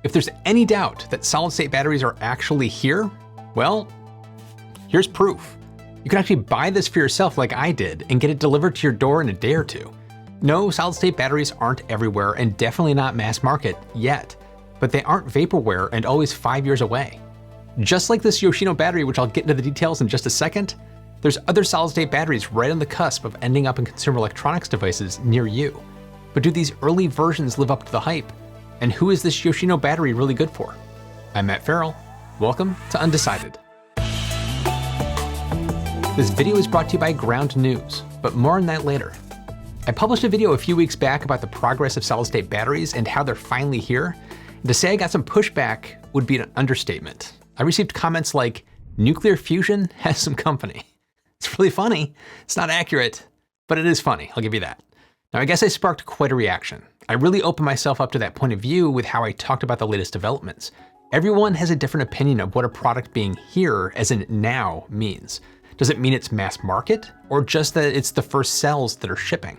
If there's any doubt that solid-state batteries are actually here, well, here's proof. You can actually buy this for yourself like I did and get it delivered to your door in a day or two. No, solid-state batteries aren't everywhere and definitely not mass market yet, but they aren't vaporware and always 5 years away. Just like this Yoshino battery, which I'll get into the details in just a second, there's other solid-state batteries right on the cusp of ending up in consumer electronics devices near you. But do these early versions live up to the hype? And who is this Yoshino battery really good for? I'm Matt Ferrell. Welcome to Undecided. This video is brought to you by Ground News, but more on that later. I published a video a few weeks back about the progress of solid-state batteries and how they're finally here. And to say I got some pushback would be an understatement. I received comments like, nuclear fusion has some company. It's really funny. It's not accurate, but it is funny, I'll give you that. Now, I guess I sparked quite a reaction. I really opened myself up to that point of view with how I talked about the latest developments. Everyone has a different opinion of what a product being here, as in now, means. Does it mean it's mass market, or just that it's the first cells that are shipping?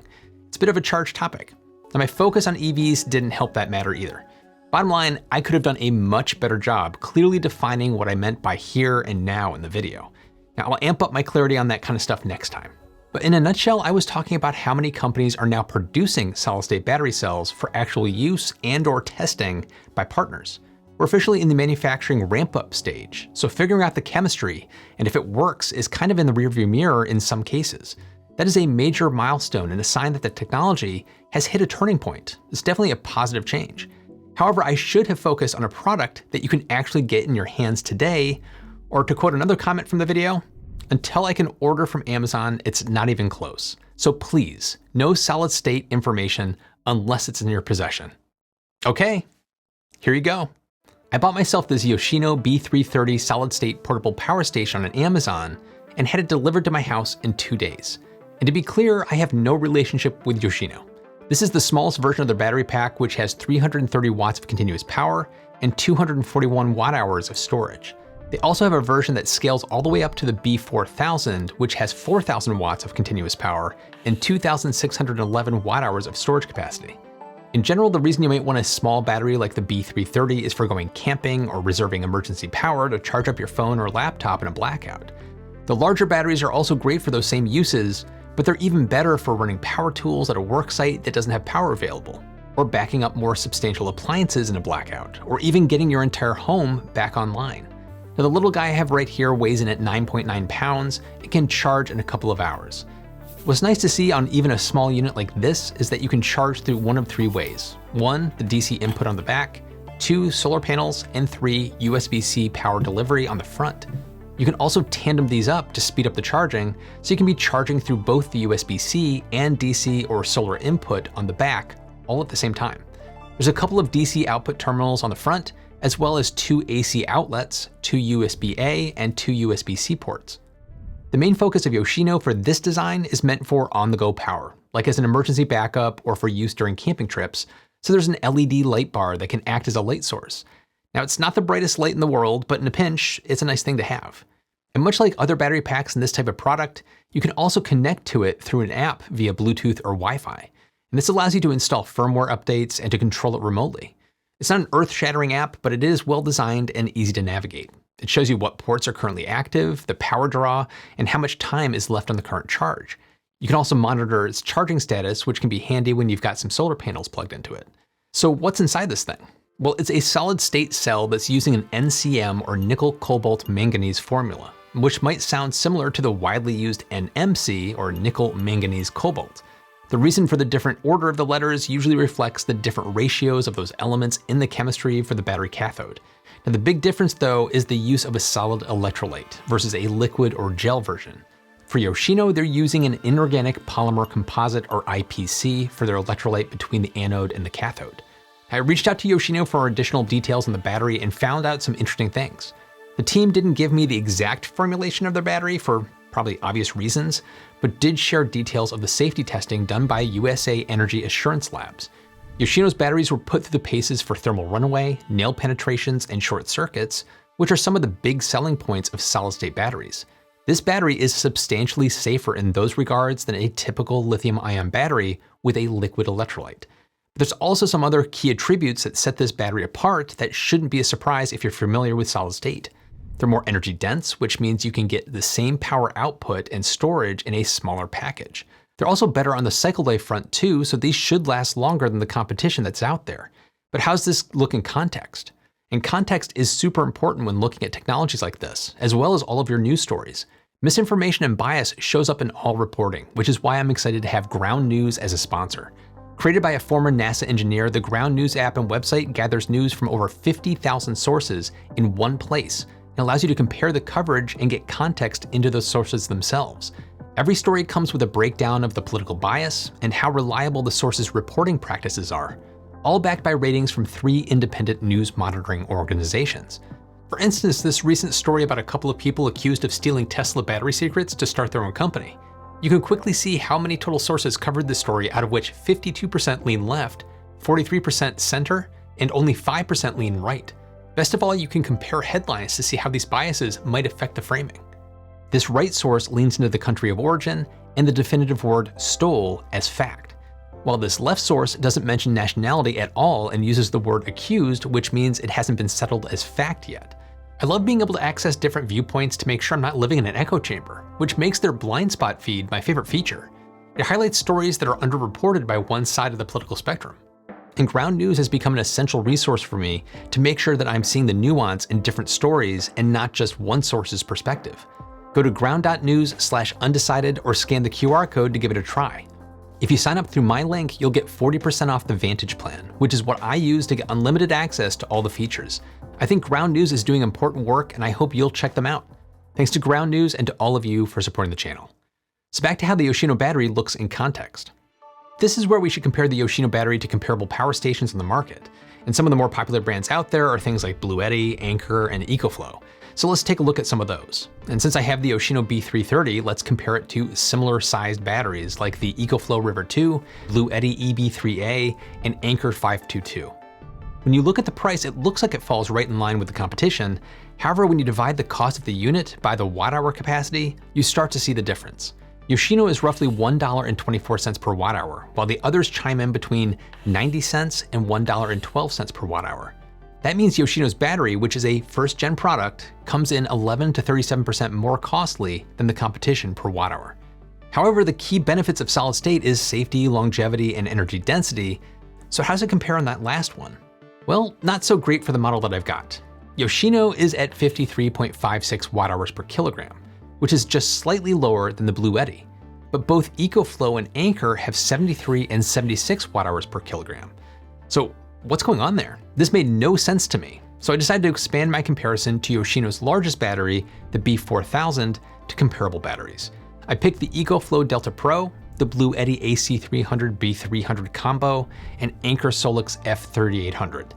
It's a bit of a charged topic. Now, my focus on EVs didn't help that matter either. Bottom line, I could have done a much better job clearly defining what I meant by here and now in the video. Now, I'll amp up my clarity on that kind of stuff next time. But in a nutshell, I was talking about how many companies are now producing solid-state battery cells for actual use and/or testing by partners. We're officially in the manufacturing ramp-up stage, so figuring out the chemistry and if it works is kind of in the rearview mirror in some cases. That is a major milestone and a sign that the technology has hit a turning point. It's definitely a positive change. However, I should have focused on a product that you can actually get in your hands today, or to quote another comment from the video, until I can order from Amazon, it's not even close. So please, no solid state information unless it's in your possession. Okay, here you go. I bought myself this Yoshino B330 solid state portable power station on Amazon and had it delivered to my house in 2 days. And to be clear, I have no relationship with Yoshino. This is the smallest version of their battery pack, which has 330 watts of continuous power and 241 watt hours of storage. They also have a version that scales all the way up to the B4000, which has 4,000 watts of continuous power and 2,611 watt hours of storage capacity. In general, the reason you might want a small battery like the B330 is for going camping or reserving emergency power to charge up your phone or laptop in a blackout. The larger batteries are also great for those same uses, but they're even better for running power tools at a work site that doesn't have power available, or backing up more substantial appliances in a blackout, or even getting your entire home back online. Now, the little guy I have right here weighs in at 9.9 pounds and can charge in a couple of hours. What's nice to see on even a small unit like this is that you can charge through one of 3 ways. 1, the DC input on the back, 2, solar panels, and 3, USB-C power delivery on the front. You can also tandem these up to speed up the charging, so you can be charging through both the USB-C and DC or solar input on the back all at the same time. There's a couple of DC output terminals on the front, as well as 2 AC outlets, 2 USB-A and 2 USB-C ports. The main focus of Yoshino for this design is meant for on-the-go power, like as an emergency backup or for use during camping trips, so there's an LED light bar that can act as a light source. Now, it's not the brightest light in the world, but in a pinch, it's a nice thing to have. And much like other battery packs in this type of product, you can also connect to it through an app via Bluetooth or Wi-Fi. And this allows you to install firmware updates and to control it remotely. It's not an earth-shattering app, but it is well-designed and easy to navigate. It shows you what ports are currently active, the power draw, and how much time is left on the current charge. You can also monitor its charging status, which can be handy when you've got some solar panels plugged into it. So what's inside this thing? Well, it's a solid-state cell that's using an NCM or nickel cobalt manganese formula, which might sound similar to the widely used NMC or nickel manganese cobalt. The reason for the different order of the letters usually reflects the different ratios of those elements in the chemistry for the battery cathode. Now, the big difference though is the use of a solid electrolyte versus a liquid or gel version. For Yoshino, they're using an inorganic polymer composite or IPC for their electrolyte between the anode and the cathode. I reached out to Yoshino for additional details on the battery and found out some interesting things. The team didn't give me the exact formulation of their battery for probably obvious reasons, but did share details of the safety testing done by USA Energy Assurance Labs. Yoshino's batteries were put through the paces for thermal runaway, nail penetrations, and short circuits, which are some of the big selling points of solid-state batteries. This battery is substantially safer in those regards than a typical lithium-ion battery with a liquid electrolyte. There's also some other key attributes that set this battery apart that shouldn't be a surprise if you're familiar with solid state. They're more energy dense, which means you can get the same power output and storage in a smaller package. They're also better on the cycle life front too, so these should last longer than the competition that's out there. But how's this look in context? And context is super important when looking at technologies like this, as well as all of your news stories. Misinformation and bias shows up in all reporting, which is why I'm excited to have Ground News as a sponsor. Created by a former NASA engineer, the Ground News app and website gathers news from over 50,000 sources in one place and allows you to compare the coverage and get context into those sources themselves. Every story comes with a breakdown of the political bias and how reliable the source's reporting practices are, all backed by ratings from 3 independent news monitoring organizations. For instance, this recent story about a couple of people accused of stealing Tesla battery secrets to start their own company. You can quickly see how many total sources covered this story, out of which 52% lean left, 43% center, and only 5% lean right. Best of all, you can compare headlines to see how these biases might affect the framing. This right source leans into the country of origin and the definitive word stole as fact, while this left source doesn't mention nationality at all and uses the word accused, which means it hasn't been settled as fact yet. I love being able to access different viewpoints to make sure I'm not living in an echo chamber, which makes their blind spot feed my favorite feature. It highlights stories that are underreported by one side of the political spectrum. And Ground News has become an essential resource for me to make sure that I'm seeing the nuance in different stories and not just one source's perspective. Go to ground.news/undecided or scan the QR code to give it a try. If you sign up through my link, you'll get 40% off the Vantage plan, which is what I use to get unlimited access to all the features. I think Ground News is doing important work, and I hope you'll check them out. Thanks to Ground News and to all of you for supporting the channel. So back to how the Yoshino battery looks in context. This is where we should compare the Yoshino battery to comparable power stations on the market. And some of the more popular brands out there are things like Bluetti, Anker, and EcoFlow. So let's take a look at some of those. And since I have the Yoshino B330, let's compare it to similar sized batteries like the EcoFlow River 2, Bluetti EB3A, and Anker 522. When you look at the price, it looks like it falls right in line with the competition. However, when you divide the cost of the unit by the watt-hour capacity, you start to see the difference. Yoshino is roughly $1.24 per watt-hour, while the others chime in between 90 cents and $1.12 per watt-hour. That means Yoshino's battery, which is a first-gen product, comes in 11 to 37% more costly than the competition per watt-hour. However, the key benefits of solid state is safety, longevity, and energy density. So how does it compare on that last one? Well, not so great for the model that I've got. Yoshino is at 53.56 watt-hours per kilogram, which is just slightly lower than the Bluetti. But both EcoFlow and Anker have 73 and 76 watt-hours per kilogram. So what's going on there? This made no sense to me. So I decided to expand my comparison to Yoshino's largest battery, the B4000, to comparable batteries. I picked the EcoFlow Delta Pro, the Bluetti AC300 B300 combo, and Anker Solix F3800.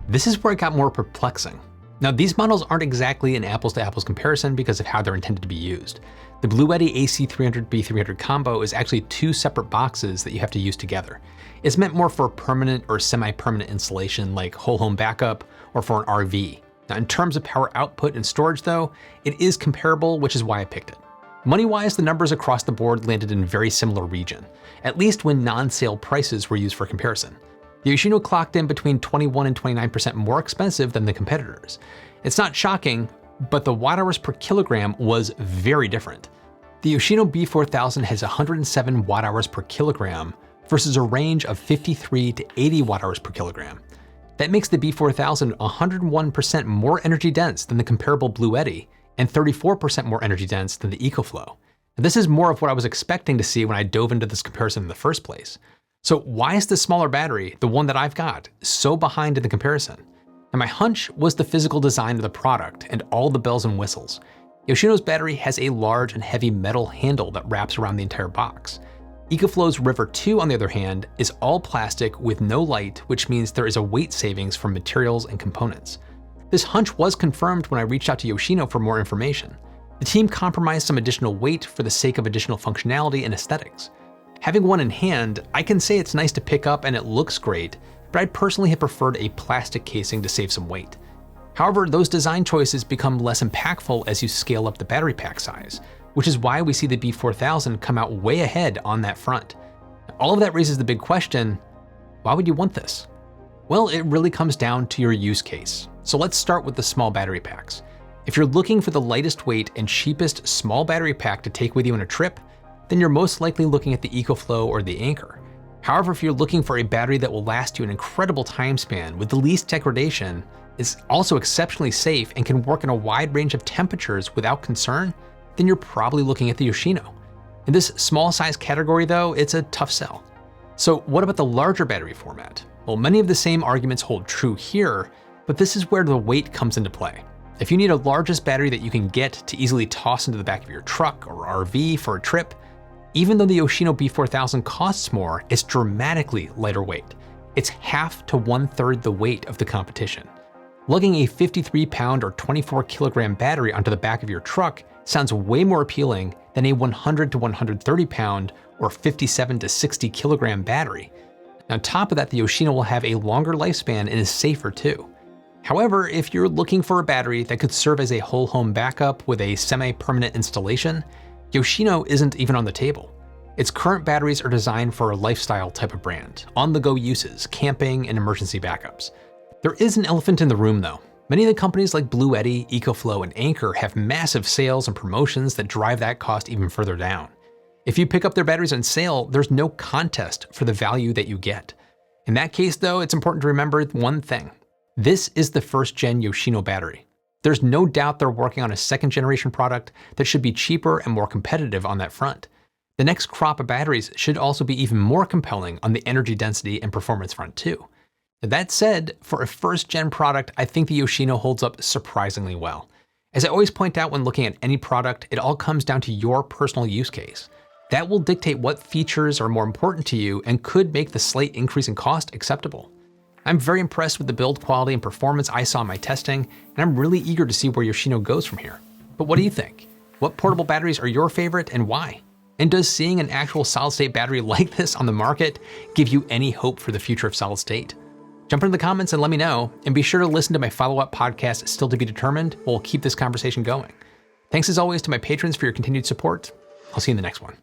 This is where it got more perplexing. Now, these models aren't exactly an apples to apples comparison because of how they're intended to be used. The Bluetti AC300 B300 combo is actually 2 separate boxes that you have to use together. It's meant more for permanent or semi-permanent installation like whole home backup or for an RV. Now, in terms of power output and storage though, it is comparable, which is why I picked it. Money-wise, the numbers across the board landed in very similar region, at least when non-sale prices were used for comparison. The Yoshino clocked in between 21 and 29% more expensive than the competitors. It's not shocking, but the watt-hours per kilogram was very different. The Yoshino B4000 has 107 watt-hours per kilogram versus a range of 53 to 80 watt-hours per kilogram. That makes the B4000 101% more energy dense than the comparable Bluetti and 34% more energy dense than the EcoFlow. And this is more of what I was expecting to see when I dove into this comparison in the first place. So why is the smaller battery, the one that I've got, so behind in the comparison? And my hunch was the physical design of the product and all the bells and whistles. Yoshino's battery has a large and heavy metal handle that wraps around the entire box. EcoFlow's River 2, on the other hand, is all plastic with no light, which means there is a weight savings from materials and components. This hunch was confirmed when I reached out to Yoshino for more information. The team compromised some additional weight for the sake of additional functionality and aesthetics. Having one in hand, I can say it's nice to pick up and it looks great, but I'd personally have preferred a plastic casing to save some weight. However, those design choices become less impactful as you scale up the battery pack size, which is why we see the B4000 come out way ahead on that front. All of that raises the big question, Why would you want this? Well, it really comes down to your use case. So let's start with the small battery packs. If you're looking for the lightest weight and cheapest small battery pack to take with you on a trip, then you're most likely looking at the EcoFlow or the Anchor. However, if you're looking for a battery that will last you an incredible time span with the least degradation, is also exceptionally safe and can work in a wide range of temperatures without concern, then you're probably looking at the Yoshino. In this small size category though, it's a tough sell. So what about the larger battery format? Well, many of the same arguments hold true here, but this is where the weight comes into play. If you need a largest battery that you can get to easily toss into the back of your truck or RV for a trip, even though the Yoshino B4000 costs more, it's dramatically lighter weight. It's half to 1/3 the weight of the competition. Lugging a 53-pound or 24-kilogram battery onto the back of your truck sounds way more appealing than a 100 to 130-pound or 57 to 60-kilogram battery. On top of that, the Yoshino will have a longer lifespan and is safer too. However, if you're looking for a battery that could serve as a whole home backup with a semi-permanent installation, Yoshino isn't even on the table. Its current batteries are designed for a lifestyle type of brand, on-the-go uses, camping, and emergency backups. There is an elephant in the room though. Many of the companies like Bluetti, EcoFlow, and Anchor have massive sales and promotions that drive that cost even further down. If you pick up their batteries on sale, there's no contest for the value that you get. In that case though, it's important to remember one thing. This is the first gen Yoshino battery. There's no doubt they're working on a second generation product that should be cheaper and more competitive on that front. The next crop of batteries should also be even more compelling on the energy density and performance front too. That said, for a first gen product, I think the Yoshino holds up surprisingly well. As I always point out when looking at any product, it all comes down to your personal use case. That will dictate what features are more important to you and could make the slight increase in cost acceptable. I'm very impressed with the build quality and performance I saw in my testing, and I'm really eager to see where Yoshino goes from here. But what do you think? What portable batteries are your favorite and why? And does seeing an actual solid-state battery like this on the market give you any hope for the future of solid state? Jump into the comments and let me know, and be sure to listen to my follow-up podcast, Still to be Determined. We'll keep this conversation going. Thanks as always to my patrons for your continued support. I'll see you in the next one.